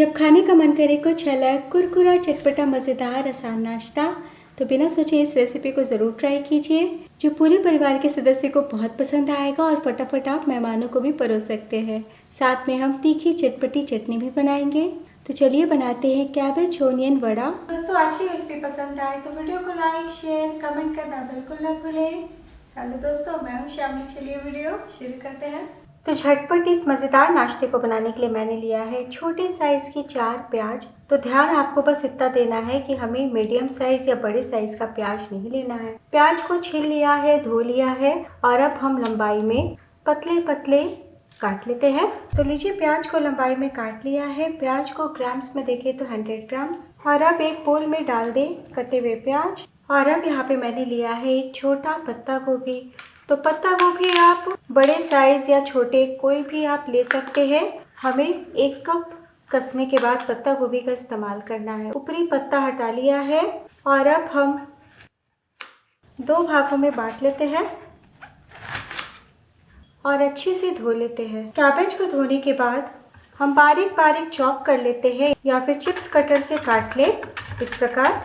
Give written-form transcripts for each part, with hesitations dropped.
जब खाने का मन करे कुछ अलग, कुरकुरा, चटपटा, मज़ेदार, आसान नाश्ता, तो बिना सोचे इस रेसिपी को ज़रूर ट्राई कीजिए, जो पूरे परिवार के सदस्य को बहुत पसंद आएगा और फटाफट आप मेहमानों को भी परोस सकते हैं। साथ में हम तीखी चटपटी चटनी भी बनाएंगे। तो चलिए बनाते हैं कैबेज ओनियन वड़ा। दोस्तों, आज की रेसिपी पसंद आए तो वीडियो को लाइक, शेयर, कमेंट करना बिल्कुल ना भूलें। हेलो दोस्तों, मैं हूँ शामली। चलिए वीडियो शुरू करते हैं। तो झटपट इस मज़ेदार नाश्ते को बनाने के लिए मैंने लिया है छोटे साइज़ की 4 प्याज। तो ध्यान आपको बस इतना देना है कि हमें मीडियम साइज़ या बड़े साइज़ का प्याज नहीं लेना है। प्याज को छील लिया है, धो लिया है और अब हम लंबाई में पतले पतले काट लेते हैं। तो लीजिए, प्याज को लंबाई में काट लिया है। प्याज को ग्राम्स में देखें तो 100 ग्राम्स। और अब एक बोल में डाल दें कटे हुए प्याज। और अब यहाँ पे मैंने लिया है एक छोटा पत्ता गोभी। तो पत्ता गोभी आप बड़े साइज़ या छोटे कोई भी आप ले सकते हैं। हमें 1 कप कसने के बाद पत्ता गोभी का इस्तेमाल करना है। ऊपरी पत्ता हटा लिया है और अब हम 2 भागों में बांट लेते हैं और अच्छे से धो लेते हैं। कैबेज को धोने के बाद हम बारीक बारीक चॉप कर लेते हैं या फिर चिप्स कटर से काट ले इस प्रकार।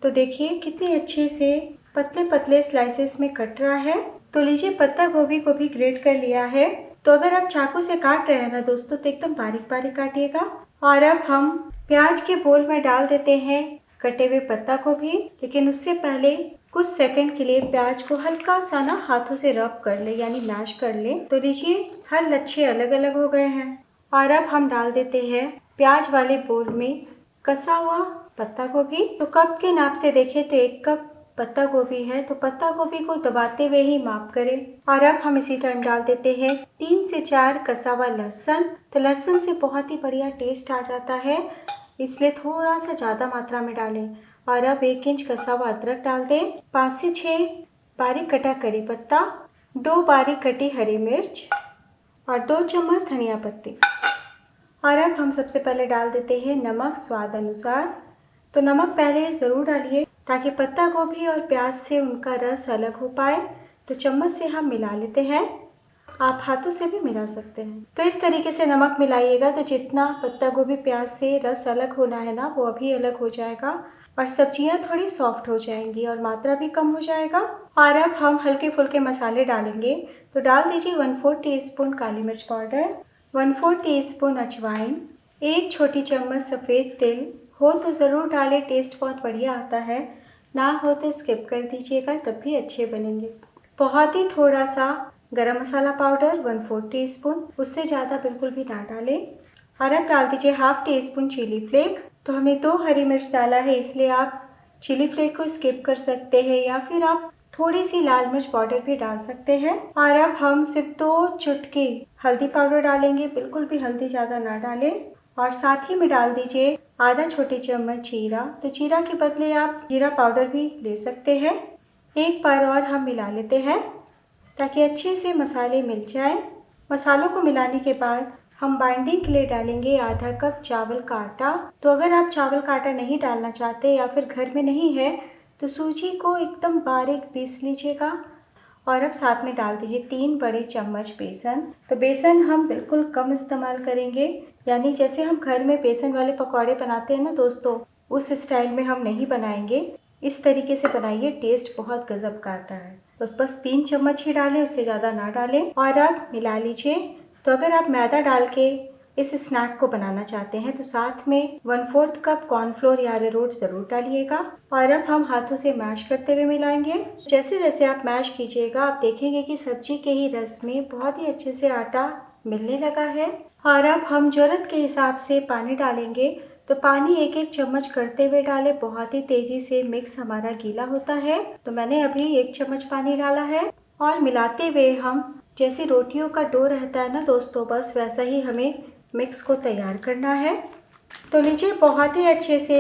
तो देखिए कितने अच्छे से पतले पतले स्लाइसेस में कट रहा है। तो लीजिए, पत्ता गोभी को भी ग्रेट कर लिया है। तो अगर आप चाकू से काट रहे हैं ना दोस्तों, तो एकदम बारीक बारीक काटिएगा। और अब हम प्याज के बोल में डाल देते हैं कटे हुए पत्ता गोभी, लेकिन उससे पहले कुछ सेकंड के लिए प्याज को हल्का सा ना हाथों से रब कर ले, यानी मैश कर ले। तो लीजिए, हर लच्छे अलग अलग हो गए हैं। और अब हम डाल देते हैं प्याज वाले बोल में कसा हुआ पत्ता गोभी। तो कप के नाप से देखें तो 1 कप पत्ता गोभी है, तो पत्ता गोभी को दबाते हुए ही माप करें। और अब हम इसी टाइम डाल देते हैं 3 से 4 कसा हुआ लहसुन। तो लहसुन से बहुत ही बढ़िया टेस्ट आ जाता है, इसलिए थोड़ा सा ज़्यादा मात्रा में डालें। और अब 1 इंच कसा हुआ अदरक डाल दें। 5 से 6 बारीक कटा करी पत्ता, 2 बारीक कटी हरी मिर्च और 2 चम्मच धनिया पत्ती। और अब हम सबसे पहले डाल देते हैं नमक स्वाद अनुसार। तो नमक पहले ज़रूर डालिए ताकि पत्ता गोभी और प्याज से उनका रस अलग हो पाए। तो चम्मच से हम मिला लेते हैं, आप हाथों से भी मिला सकते हैं। तो इस तरीके से नमक मिलाइएगा, तो जितना पत्ता गोभी प्याज से रस अलग होना है ना, वो अभी अलग हो जाएगा और सब्जियां थोड़ी सॉफ्ट हो जाएंगी और मात्रा भी कम हो जाएगा। और अब हम हल्के फुल्के मसाले डालेंगे। तो डाल दीजिए 1/4 टीस्पून काली मिर्च पाउडर, 1/4 टीस्पून अजवाइन, 1 छोटी चम्मच सफ़ेद तिल। हो तो ज़रूर डालें, टेस्ट बहुत बढ़िया आता है। ना हो तो स्किप कर दीजिएगा, तब भी अच्छे बनेंगे। बहुत ही थोड़ा सा गरम मसाला पाउडर 1/4 टीस्पून, उससे ज़्यादा बिल्कुल भी ना डालें। और अब डाल दीजिए 1/2 टीस्पून चिली फ्लेक। तो हमने 2 हरी मिर्च डाला है, इसलिए आप चिली फ्लेक को स्किप कर सकते हैं या फिर आप थोड़ी सी लाल मिर्च पाउडर भी डाल सकते हैं। और अब हम सिर्फ 2 चुटकी हल्दी पाउडर डालेंगे, बिल्कुल भी हल्दी ज़्यादा ना डालें। और साथ ही में डाल दीजिए आधा छोटी चम्मच जीरा। तो जीरा के बदले आप जीरा पाउडर भी ले सकते हैं। एक बार और हम मिला लेते हैं ताकि अच्छे से मसाले मिल जाए। मसालों को मिलाने के बाद हम बाइंडिंग के लिए डालेंगे आधा कप चावल का आटा। तो अगर आप चावल का आटा नहीं डालना चाहते या फिर घर में नहीं है, तो सूजी को एकदम बारीक पीस लीजिएगा। और अब साथ में डाल दीजिए 3 बड़े चम्मच बेसन। तो बेसन हम बिल्कुल कम इस्तेमाल करेंगे, यानी जैसे हम घर में बेसन वाले पकौड़े बनाते हैं ना दोस्तों, उस स्टाइल में हम नहीं बनाएंगे। इस तरीके से बनाइए, टेस्ट बहुत गजब का आता है। तो बस 3 चम्मच ही डालें, उससे ज़्यादा ना डालें। और अब मिला लीजिए। तो अगर आप मैदा डाल के इस स्नैक को बनाना चाहते हैं तो साथ में 1/4 कप कॉर्नफ्लोर या अरारोट ज़रूर डालिएगा। और अब हम हाथों से मैश करते हुए मिलाएंगे। जैसे जैसे आप मैश कीजिएगा, आप देखेंगे कि सब्जी के ही रस में बहुत ही अच्छे से आटा मिलने लगा है। और अब हम ज़रूरत के हिसाब से पानी डालेंगे। तो पानी 1-1 चम्मच करते हुए डालें, बहुत ही तेज़ी से मिक्स हमारा गीला होता है। तो मैंने अभी 1 चम्मच पानी डाला है और मिलाते हुए हम जैसे रोटियों का डो रहता है ना दोस्तों, बस वैसा ही हमें मिक्स को तैयार करना है। तो लीजिए, बहुत ही अच्छे से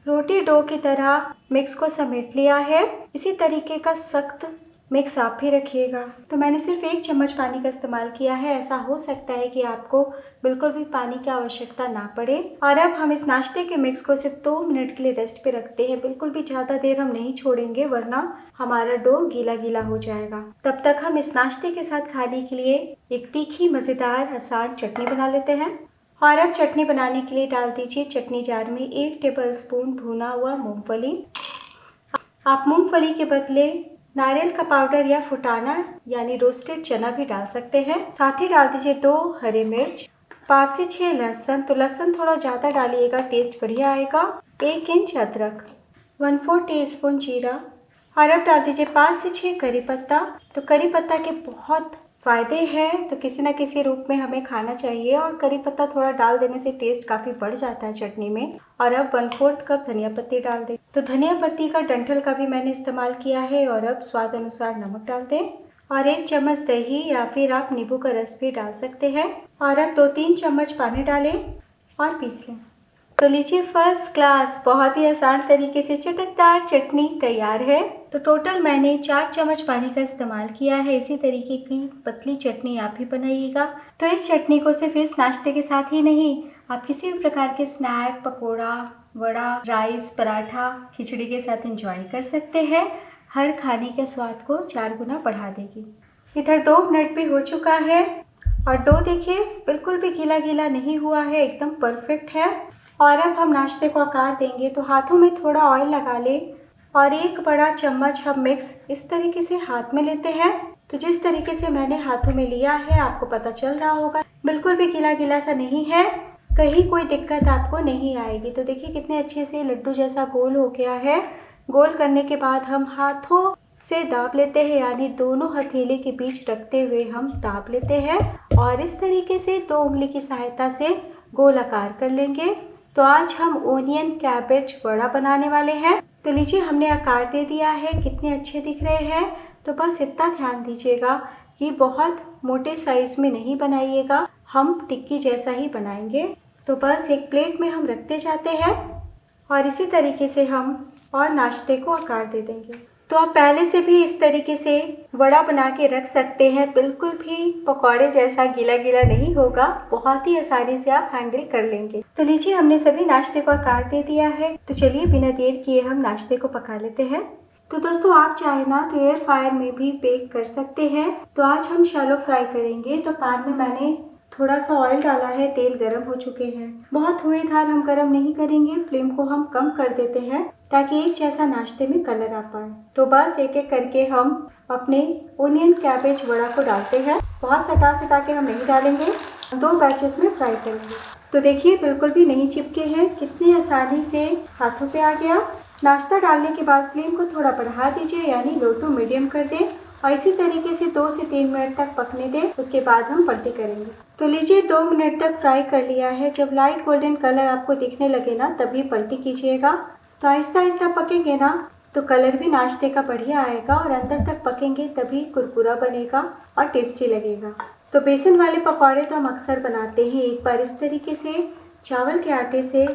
रोटी डो की तरह मिक्स को समेट लिया है। इसी तरीके का सख्त मिक्स आप भी रखिएगा। तो मैंने सिर्फ 1 चम्मच पानी का इस्तेमाल किया है। ऐसा हो सकता है कि आपको बिल्कुल भी पानी की आवश्यकता ना पड़े। और अब हम इस नाश्ते के मिक्स को सिर्फ 2 मिनट के लिए रेस्ट पे रखते हैं। बिल्कुल भी ज़्यादा देर हम नहीं छोड़ेंगे, वरना हमारा डो गीला गीला हो जाएगा। तब तक हम इस नाश्ते के साथ खाने के लिए एक तीखी मज़ेदार आसान चटनी बना लेते हैं। और अब चटनी बनाने के लिए डाल दीजिए चटनी जार में 1 टेबलस्पून भुना हुआ मूंगफली। आप मूंगफली के बदले नारियल का पाउडर या फुटाना यानी रोस्टेड चना भी डाल सकते हैं। साथ ही डाल दीजिए 2 हरी मिर्च, 5 से 6 लहसुन, तो लहसुन थोड़ा ज़्यादा डालिएगा, टेस्ट बढ़िया आएगा। 1 इंच अदरक, 1/4 टीस्पून जीरा और अब डाल दीजिए 5 से 6 करी पत्ता। तो करी पत्ता के बहुत फ़ायदे हैं, तो किसी न किसी रूप में हमें खाना चाहिए और करी पत्ता थोड़ा डाल देने से टेस्ट काफ़ी बढ़ जाता है चटनी में। और अब 1/4 कप धनिया पत्ती डाल दें। तो धनिया पत्ती का डंठल का भी मैंने इस्तेमाल किया है। और अब स्वाद अनुसार नमक डाल दें और 1 चम्मच दही या फिर आप नींबू का रस भी डाल सकते हैं। और अब 2-3 चम्मच पानी डालें और पीस लें। तो लीजिए फर्स्ट क्लास बहुत ही आसान तरीके से चटकदार चटनी तैयार है। तो टोटल मैंने 4 चम्मच पानी का इस्तेमाल किया है। इसी तरीके की पतली चटनी आप भी बनाइएगा। तो इस चटनी को सिर्फ इस नाश्ते के साथ ही नहीं, आप किसी भी प्रकार के स्नैक, पकोड़ा, वड़ा, राइस, पराठा, खिचड़ी के साथ एंजॉय कर सकते हैं। हर खाने के स्वाद को 4 गुना बढ़ा देगी। इधर 2 मिनट भी हो चुका है और डो देखिए बिल्कुल भी गीला गीला नहीं हुआ है, एकदम परफेक्ट है। और अब हम नाश्ते को आकार देंगे। तो हाथों में थोड़ा ऑयल लगा लें और 1 बड़ा चम्मच हम मिक्स इस तरीके से हाथ में लेते हैं। तो जिस तरीके से मैंने हाथों में लिया है आपको पता चल रहा होगा, बिल्कुल भी गीला गीला सा नहीं है, कहीं कोई दिक्कत आपको नहीं आएगी। तो देखिए कितने अच्छे से लड्डू जैसा गोल हो गया है। गोल करने के बाद हम हाथों से दाब लेते हैं, यानी दोनों हथेली के बीच रखते हुए हम दाब लेते हैं और इस तरीके से 2 उंगली की सहायता से गोल आकार कर लेंगे। तो आज हम ओनियन कैबेज वड़ा बनाने वाले हैं। तो लीजिए हमने आकार दे दिया है, कितने अच्छे दिख रहे हैं। तो बस इतना ध्यान दीजिएगा कि बहुत मोटे साइज में नहीं बनाइएगा, हम टिक्की जैसा ही बनाएंगे। तो बस एक प्लेट में हम रखते जाते हैं और इसी तरीके से हम और नाश्ते को आकार दे देंगे। तो आप पहले से भी इस तरीके से वड़ा बना के रख सकते हैं, बिल्कुल भी पकौड़े जैसा गीला गीला नहीं होगा, बहुत ही आसानी से आप हैंडल कर लेंगे। तो लीजिए हमने सभी नाश्ते को आकार दे दिया है। तो चलिए बिना देर किए हम नाश्ते को पका लेते हैं। तो दोस्तों आप चाहे ना तो एयर फ्रायर में भी बेक कर सकते हैं। तो आज हम शैलो फ्राई करेंगे। तो पैन में मैंने थोड़ा सा ऑयल डाला है, तेल गरम हो चुके हैं। बहुत हुए धार हम गरम नहीं करेंगे, फ्लेम को हम कम कर देते हैं ताकि एक जैसा नाश्ते में कलर आ पाए। तो बस एक एक करके हम अपने ओनियन कैबेज वड़ा को डालते हैं। बहुत सटा के हम नहीं डालेंगे, 2 बैचेस में फ्राई करेंगे। तो देखिए बिल्कुल भी नहीं चिपके हैं, कितनी आसानी से हाथों पे आ गया। नाश्ता डालने के बाद फ्लेम को थोड़ा बढ़ा दीजिए, यानी लो टू मीडियम कर दें और इसी तरीके से 2 से 3 मिनट तक पकने दें। उसके बाद हम पलटी करेंगे। तो लीजिए 2 मिनट तक फ्राई कर लिया है। जब लाइट गोल्डन कलर आपको दिखने लगे ना तभी पलटी कीजिएगा। तो आहिस्ता आहिस्ता पकेंगे ना तो कलर भी नाश्ते का बढ़िया आएगा और अंदर तक पकेंगे तभी कुरकुरा बनेगा और टेस्टी लगेगा। तो बेसन वाले पकौड़े तो हम अक्सर बनाते हैं, एक बार इस तरीके से चावल के आटे से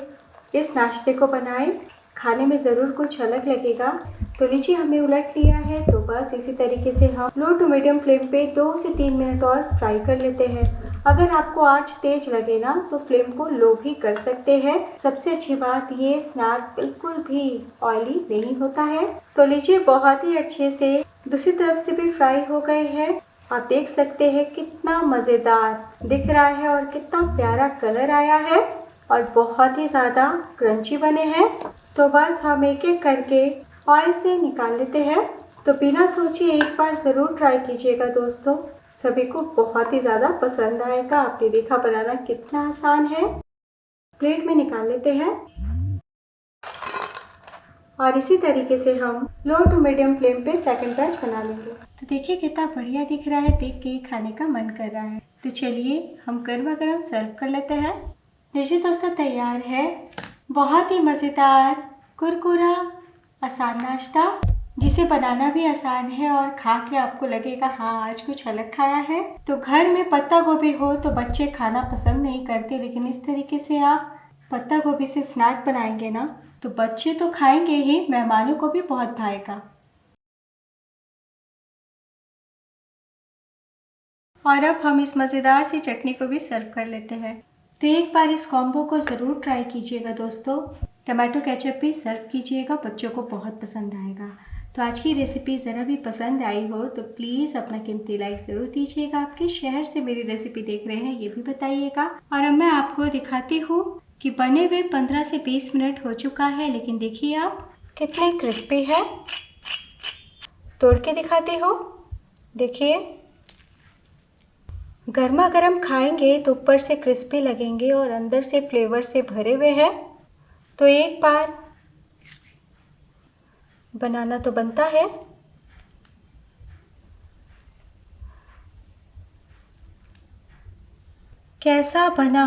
इस नाश्ते को बनाएं, खाने में ज़रूर कुछ अलग लगेगा। तो लीजिए हमने उलट लिया है। तो बस इसी तरीके से हम लो टू मीडियम फ्लेम पे 2 से 3 मिनट और फ्राई कर लेते हैं। अगर आपको आंच तेज लगे ना तो फ्लेम को लो भी कर सकते हैं। सबसे अच्छी बात ये स्नैक बिल्कुल भी ऑयली नहीं होता है। तो लीजिए बहुत ही अच्छे से दूसरी तरफ से भी फ्राई हो गए हैं। आप देख सकते हैं कितना मज़ेदार दिख रहा है और कितना प्यारा कलर आया है और बहुत ही ज़्यादा क्रंची बने हैं। तो बस हम एक एक करके ऑयल से निकाल लेते हैं। तो बिना सोचे एक बार ज़रूर ट्राई कीजिएगा दोस्तों, सभी को बहुत ही ज़्यादा पसंद आएगा। आपने देखा बनाना कितना आसान है। प्लेट में निकाल लेते हैं और इसी तरीके से हम लो टू मीडियम फ्लेम पे सेकंड बैच बना लेंगे। तो देखिए कितना बढ़िया दिख रहा है, देख के खाने का मन कर रहा है। तो चलिए हम गर्मा गर्म सर्व कर लेते हैं। लीजिए दोस्तों तैयार है बहुत ही मज़ेदार कुरकुरा आसान नाश्ता, जिसे बनाना भी आसान है और खा के आपको लगेगा हाँ आज कुछ अलग खाया है। तो घर में पत्ता गोभी हो तो बच्चे खाना पसंद नहीं करते, लेकिन इस तरीके से आप पत्ता गोभी से स्नैक बनाएंगे ना तो बच्चे तो खाएंगे ही, मेहमानों को भी बहुत भाएगा। और अब हम इस मज़ेदार सी चटनी को भी सर्व कर लेते हैं। तो एक बार इस कॉम्बो को ज़रूर ट्राई कीजिएगा दोस्तों। टमाटो केचप भी सर्व कीजिएगा, बच्चों को बहुत पसंद आएगा। तो आज की रेसिपी ज़रा भी पसंद आई हो तो प्लीज़ अपना कीमती लाइक ज़रूर दीजिएगा। आप किस शहर से मेरी रेसिपी देख रहे हैं ये भी बताइएगा। और अब मैं आपको दिखाती हूँ कि बने हुए 15 से 20 मिनट हो चुका है, लेकिन देखिए आप कितने क्रिस्पी है। तोड़ के दिखाती हूँ, देखिए गर्मा गर्म खाएंगे तो ऊपर से क्रिस्पी लगेंगे और अंदर से फ्लेवर से भरे हुए हैं। तो एक बार बनाना तो बनता है। कैसा बना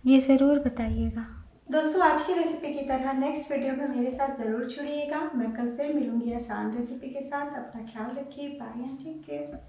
ये ज़रूर बताइएगा। दोस्तों आज की रेसिपी की तरह नेक्स्ट वीडियो में मेरे साथ ज़रूर जुड़िएगा। मैं कल फिर मिलूंगी आसान रेसिपी के साथ। अपना ख्याल रखिए। Bye and take care.